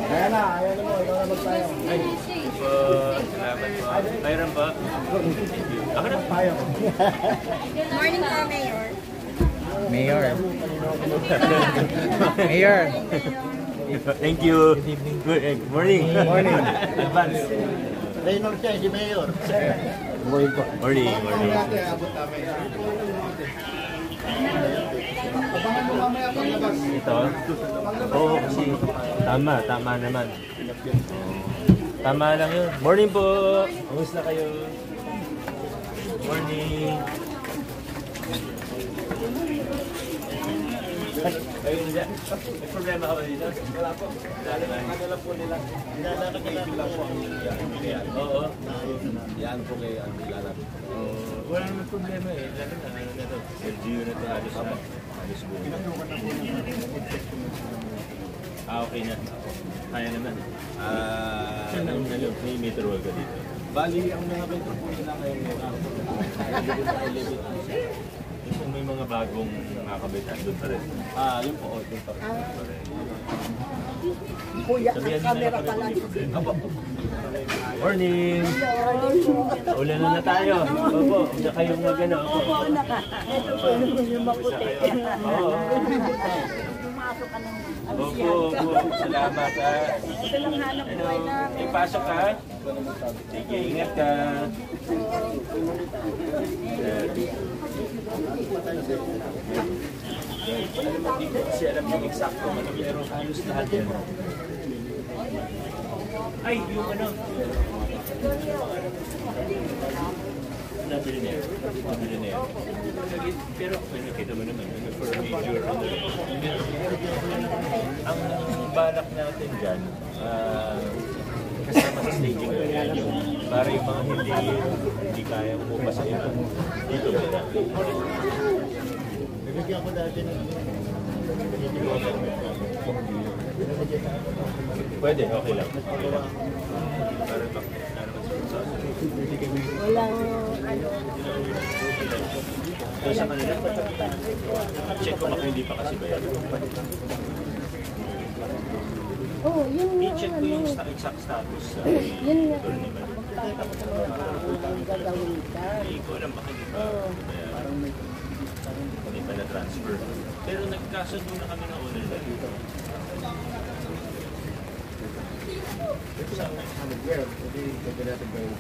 Ayan na mo. Ikaw na magpayong. Ay, salamat po. Mayroon po. Ako na. Payong. Morning po, Mayor. Mayor. Mayor. Thank you. Good morning. Morning. Advance. Reynolds siya, si Mayor. Morning po. Morning. Morning. Abangan mo mamaya paglabas. Ito? Oo, kasi tama naman. Tama lang yun. Morning po! Kamusta kayo? Morning! Kayo nila? May problema ka ba dito? Wala po. Dala po nila. Nilalakad lang po ang yan. Oo. Yan po kayo ang nilalakad. Wala naman problema eh. Lalo na, ano na ito? LGU na ito. Alis po. Okay na. Kaya naman. May meter wall ka dito. Bali, ang mga metro po nila ngayon kung may mga bagong nakabitan, doon pa rin. Yun po. Doon pa rin. Kuya, ang camera pala. Morning! Ulan na tayo. Opo, hindi kayong magano. Opo, ito po yung maputi. Oo. Pumasok ka ng Opo. Salamat ha. ito lang hanap buhay namin. Ipasok ka. Sige, ingat ka. Kasi alam niyo eksakto, pero halos lahat yan. Ay, yung ano. Nabili niya. Pero nakita mo naman, for a major, ang balak natin dyan, kasama sa staging area nyo, para yung mga hindi kayang bumasa ito. Dito ba na? Nagagyan ko dati ng Pwede, okay lang. Para Walang ano. so sa kanila, check ko baka hindi pa kasi bayad. Oh, yun nga. I-check ko yung exact status sa Yun nga. tournament. Gagawin ka. Hindi ko alam baka hindi pa hindi pa na-transfer. Pero nagkasundo na kami ng owner na dito. Hindi pwede natin ba yung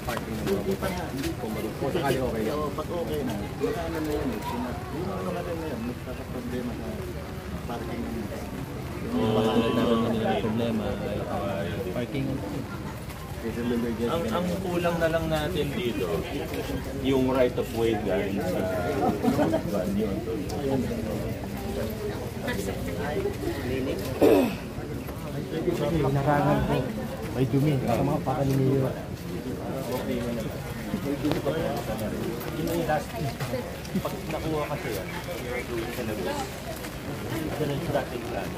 parking ng mga buta? Hindi po marunong. Kung sakali okay lang. Pag okay na, magkano na yun. Yung mga natin na yun, magkakaproblema sa parking ng mga. Ang problema ay Parking. ang kulang na lang natin dito, yung right of way galing sa Banyo. Narangan po. May dumi. Sa mga pakaliniyo. Okay mo naman. Yun yung last, pag nakuha kasi yan, doon sa labas, ganun yung dating plan.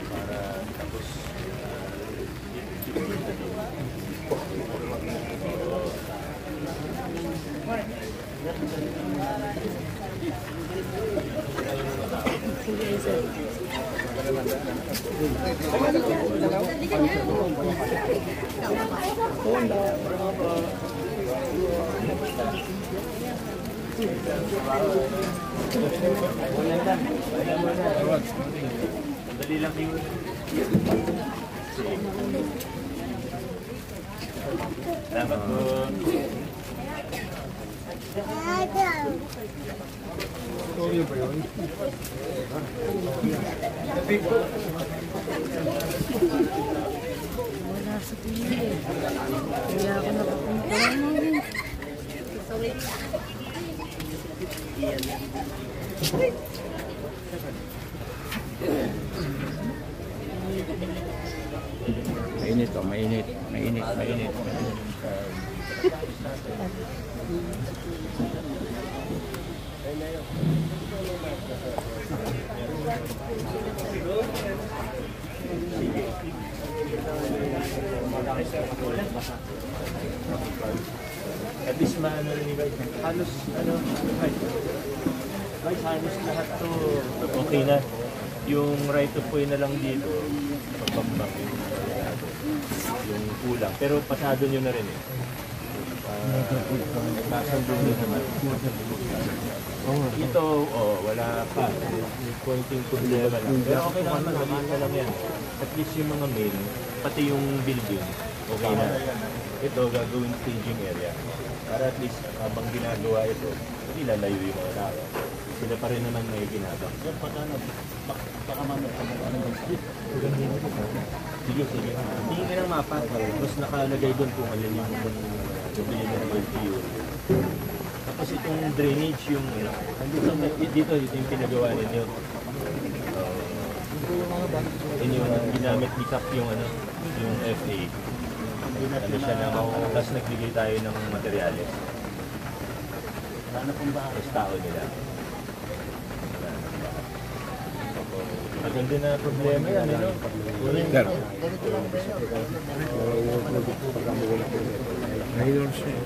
Para tapos, dali lang yung dapat po. Sorry ba yun? Wala sa tingin. Kaya ako nakapunta namin. Mainit oh, mainit. Mainit. At least maano rin iba. Halos ano, guys, halos lahat to okay na. Yung right of way na lang dito, pabambang yung kulang. Pero pasado nyo na rin eh. Pasado nyo naman. Ito, wala pa. Pointing problema lang. Pero okay naman, maliit na lang yan. At least yung mga main, pati yung building, okay na. Ito, gagawin staging area. Para at least, habang ginagawa ito, hindi lalayo yung mga tao. Sila pa rin naman may ginagawa. Baka mamaya ang street. Sige. Tingin ka ng mapa. Tapos nakalagay doon kung alin yung bibili na ng LTU. Tapos itong drainage yung dito yung pinagawa ninyo. Yun yung ginamit ni Cap yung yung FA. Ano siya na tapos nagbigay tayo ng materyales. Ano pong ba? Tapos tao nila. Maganda na problema yan, ano? Sir. Ganito lang ba yun? Mayor siya.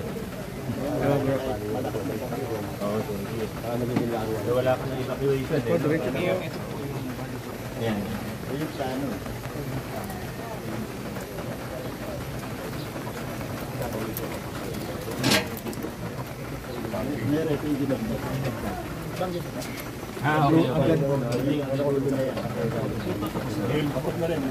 Wala ka ng evacuation eh. Yan. Ayun sa ano? Meron ito yung ginagawa. Banggit ka? Okay. Kapag na rin.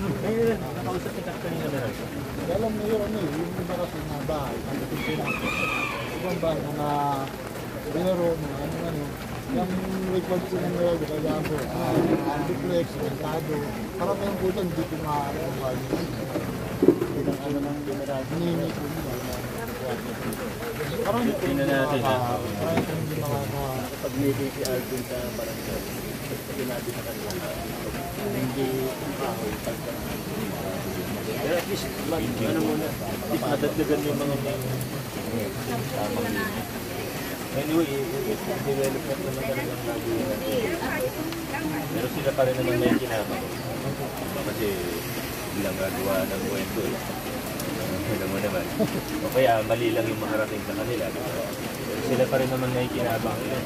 Nakausap kita kanina meron. Alam mo yun, yung narating na bahay, ang dating ibang bahay, mga bero, yung record sila nila, kailangan po, duplex, rentado, maraming bulan, hindi ko maaari ang bahay. Ilang ano ng general, hinihini ko nila. Parang hindi Tingnan natin. parang hindi pag may DPR dun sa barangay, sinabi sa kanila, hindi ang kahoy, Pero at least, ano muna, at least madagdagan yung mga tamang linis. Anyway, development naman talagang gagawin natin. Pero sila pa rin naman may kinabang. Kasi bilang gagawa ng kwento eh. Alam mo naman. O kaya mali lang yung makarating sa kanila. Pero sila pa rin naman may kinabang yun.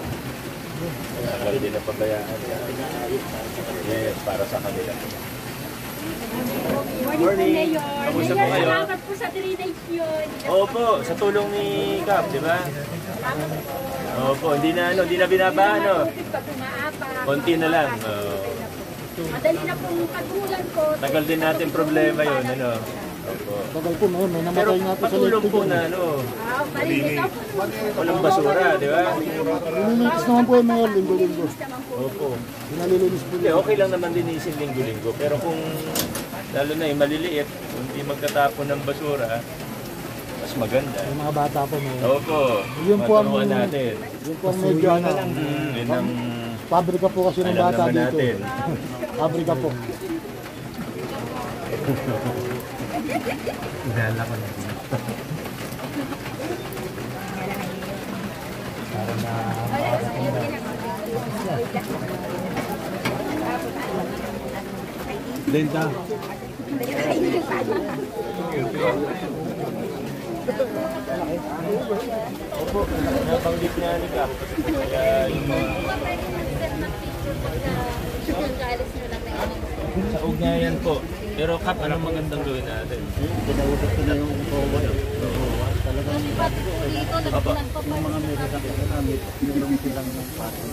Tagal din ang pabayaan. Yes, para sa kanila. Morning, Kamusta po kayo? Salamat po sa drainage yun. Opo, sa tulong ni Cap, di ba? Opo, hindi na binaba, no? Pag umaapa. Konti na lang. Madali na pong pagkulan ko. Tagal din natin problema yun, ano? Opo. Bagal po ngayon, may Pero namatay nga po sa patulong electric. po na, ano? Malinis ako. Walang basura, di ba? Nililinis naman po yung mga linggo-linggo. Opo. Nililinis po Hindi, okay lang naman din isin linggo-linggo. Pero kung, lalo na yung maliliit, kung hindi magkatapon ng basura, mas maganda. yung mga bata po may... Opo, Yun po ang- matulungan natin. Yun po ang medyo ano, Yun ang pabrika po kasi ng alam bata naman dito. natin. Pabrika po. Idala ko na. Lenta. Opo, nabanggit niya ni Cap. Kaya yung sa ugnayan po. Pero Cap, anong magandang gawin natin? Pinausap ko na yung kowa. Talagang yung mga may sasakyan na namin, yung silang ng pato.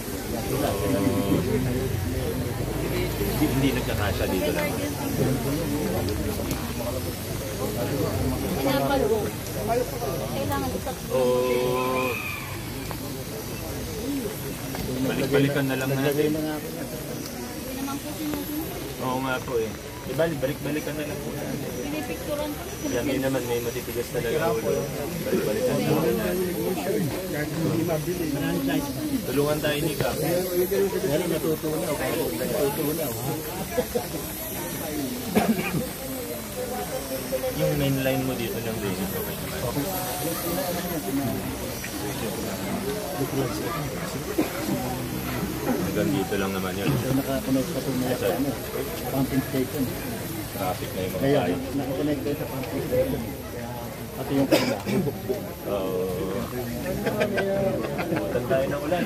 Hindi nagkakasya dito lang. O balik-balikan na lang natin. Oo nga po eh. Balik-balikan na lang po natin. Pinipicturan ko. Yan naman, may matitigas talaga ulo. Balik-balikan na lang natin. Tulungan tayo ni Kap. Pero natutunaw. Yung main line mo dito ng drainage, okay naman. Hanggang dito lang naman yun. So, nakakonect pa ito na sa pumping station. Traffic na yung mga Kaya, tayo. nakakonect kayo sa pumping station. Pati yung kanila. Butan tayo ng ulan.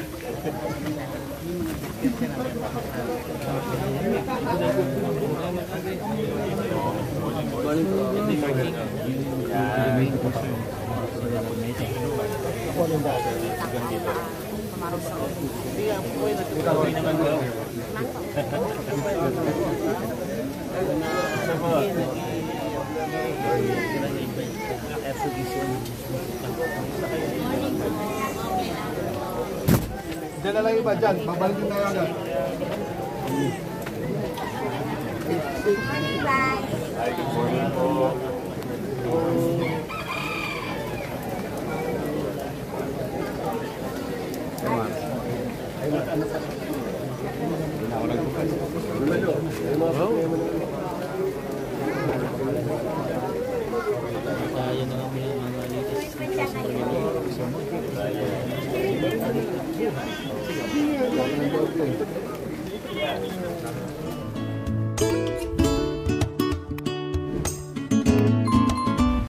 Diyan na lang iba dyan, babalik din tayo agad. Ay, good morning po.